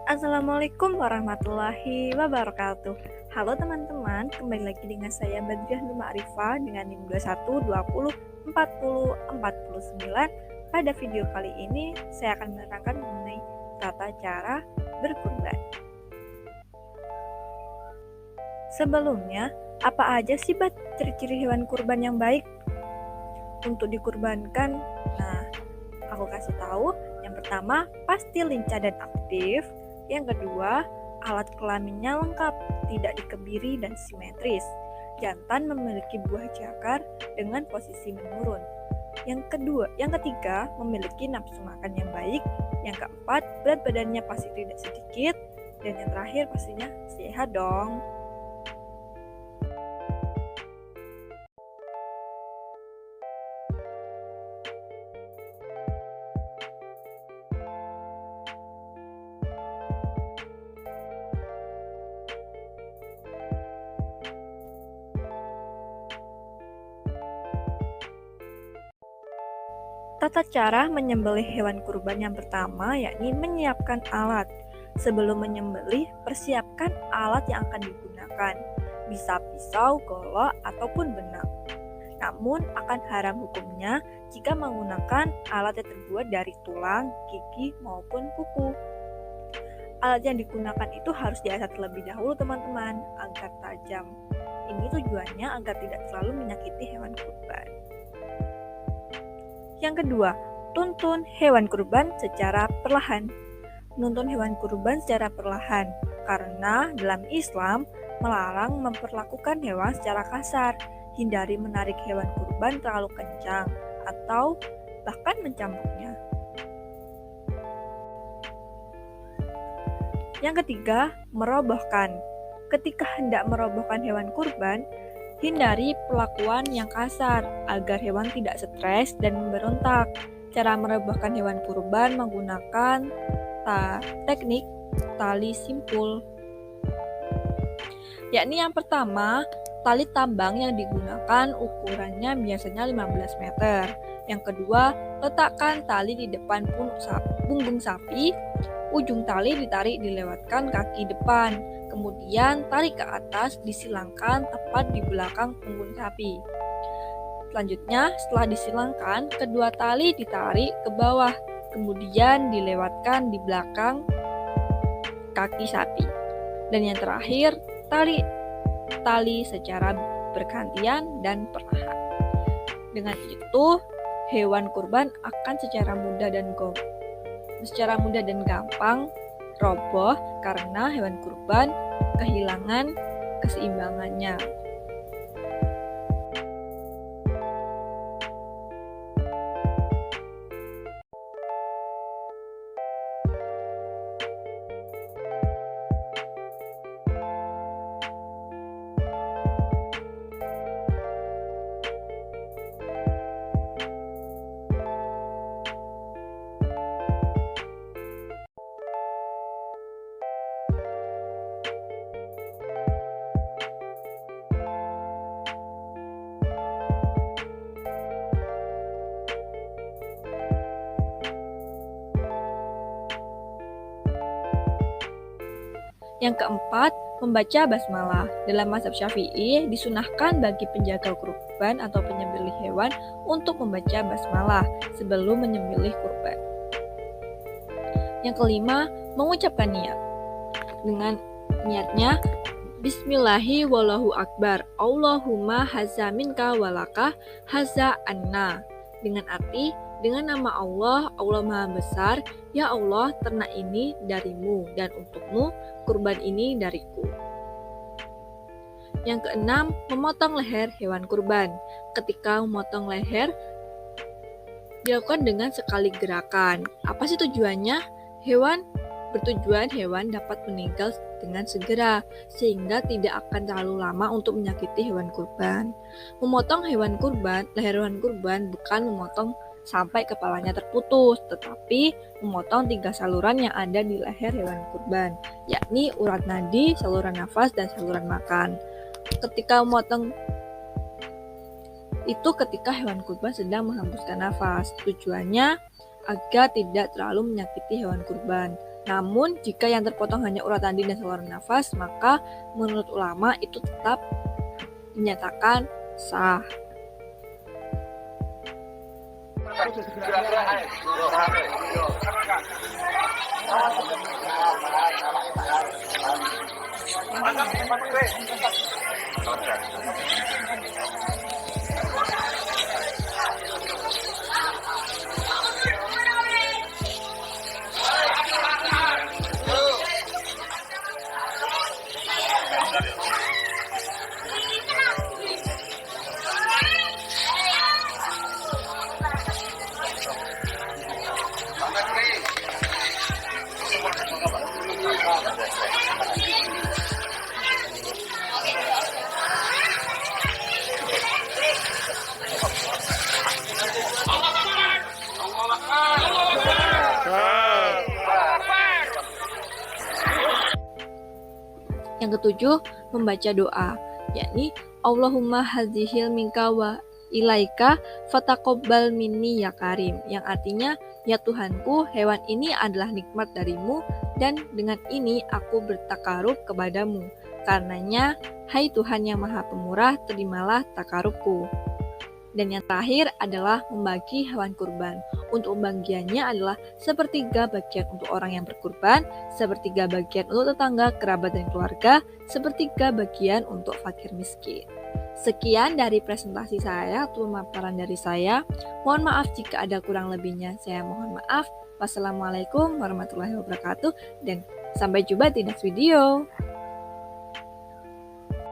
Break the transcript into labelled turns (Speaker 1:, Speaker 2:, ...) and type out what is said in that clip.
Speaker 1: Assalamualaikum warahmatullahi wabarakatuh. Halo teman-teman, kembali lagi dengan saya Badriah Nur Ma'rifah dengan NIM 21 20 40 49. Pada video kali ini saya akan menerangkan mengenai tata cara berkurban. Sebelumnya, apa aja sih ciri-ciri hewan kurban yang baik untuk dikurbankan? Nah, aku kasih tahu. Yang pertama, pasti lincah dan aktif. Yang kedua, alat kelaminnya lengkap, tidak dikebiri dan simetris. Jantan memiliki buah jakar dengan posisi menurun. Yang ketiga, memiliki nafsu makan yang baik. Yang keempat, berat badannya pasti tidak sedikit. Dan yang terakhir pastinya sehat dong. Tata cara menyembelih hewan kurban yang pertama yakni menyiapkan alat. Sebelum menyembelih, persiapkan alat yang akan digunakan. Bisa pisau, golok, ataupun benang. Namun akan haram hukumnya jika menggunakan alat yang terbuat dari tulang, gigi, maupun kuku. Alat yang digunakan itu harus diasah terlebih dahulu teman-teman, agar tajam. Ini tujuannya agar tidak terlalu menyakiti hewan kurban. Yang kedua, tuntun hewan kurban secara perlahan. Menuntun hewan kurban secara perlahan, karena dalam Islam melarang memperlakukan hewan secara kasar. Hindari menarik hewan kurban terlalu kencang atau bahkan mencambuknya. Yang ketiga, merobohkan. Ketika hendak merobohkan hewan kurban, hindari perlakuan yang kasar agar hewan tidak stres dan memberontak. Cara merobohkan hewan kurban menggunakan teknik tali simpul. Yakni yang pertama, tali tambang yang digunakan ukurannya biasanya 15 meter. Yang kedua, letakkan tali di depan punggung sapi. Ujung tali ditarik dilewatkan kaki depan. Kemudian tarik ke atas, disilangkan tepat di belakang punggung sapi. Selanjutnya, setelah disilangkan, kedua tali ditarik ke bawah, kemudian dilewatkan di belakang kaki sapi. Dan yang terakhir, tarik tali secara bergantian dan perlahan. Dengan itu, hewan kurban akan secara mudah dan gampang roboh karena hewan kurban kehilangan keseimbangannya. Yang keempat, membaca basmalah. Dalam mazhab Syafi'i, disunahkan bagi penjaga kurban atau penyembelih hewan untuk membaca basmalah sebelum menyembelih kurban. Yang kelima, mengucapkan niat. Dengan niatnya, Bismillahi wallahu akbar, Allahumma haza minka walaka haza anna. Dengan arti, dengan nama Allah, Allah Maha Besar, ya Allah, ternak ini darimu dan untukmu, kurban ini dariku. Yang keenam, memotong leher hewan kurban. Ketika memotong leher, dilakukan dengan sekali gerakan. Apa sih tujuannya? Bertujuan hewan dapat meninggal dengan segera, sehingga tidak akan terlalu lama untuk menyakiti hewan kurban. Memotong leher hewan kurban bukan memotong sampai kepalanya terputus, tetapi memotong 3 saluran yang ada di leher hewan kurban, yakni urat nadi, saluran nafas, dan saluran makan. Ketika memotong itu ketika hewan kurban sedang menghembuskan nafas. Tujuannya agar tidak terlalu menyakiti hewan kurban. Namun, jika yang terpotong hanya urat nadi dan saluran nafas, maka menurut ulama itu tetap dinyatakan sah. Yang ketujuh, membaca doa, yakni Allahumma hadzihil minka wa ilaika fataqabbal minni ya karim, yang artinya, ya Tuhanku, hewan ini adalah nikmat darimu dan dengan ini aku bertakarub kepadamu. Karenanya, hai Tuhan yang maha pemurah, terimalah takarubku. Dan yang terakhir adalah membagi hewan kurban. Untuk pembagiannya adalah sepertiga bagian untuk orang yang berkurban, sepertiga bagian untuk tetangga, kerabat, dan keluarga, sepertiga bagian untuk fakir miskin. Sekian dari presentasi saya atau pemaparan dari saya. Mohon maaf jika ada kurang lebihnya. Saya mohon maaf. Wassalamualaikum warahmatullahi wabarakatuh dan sampai jumpa di next video.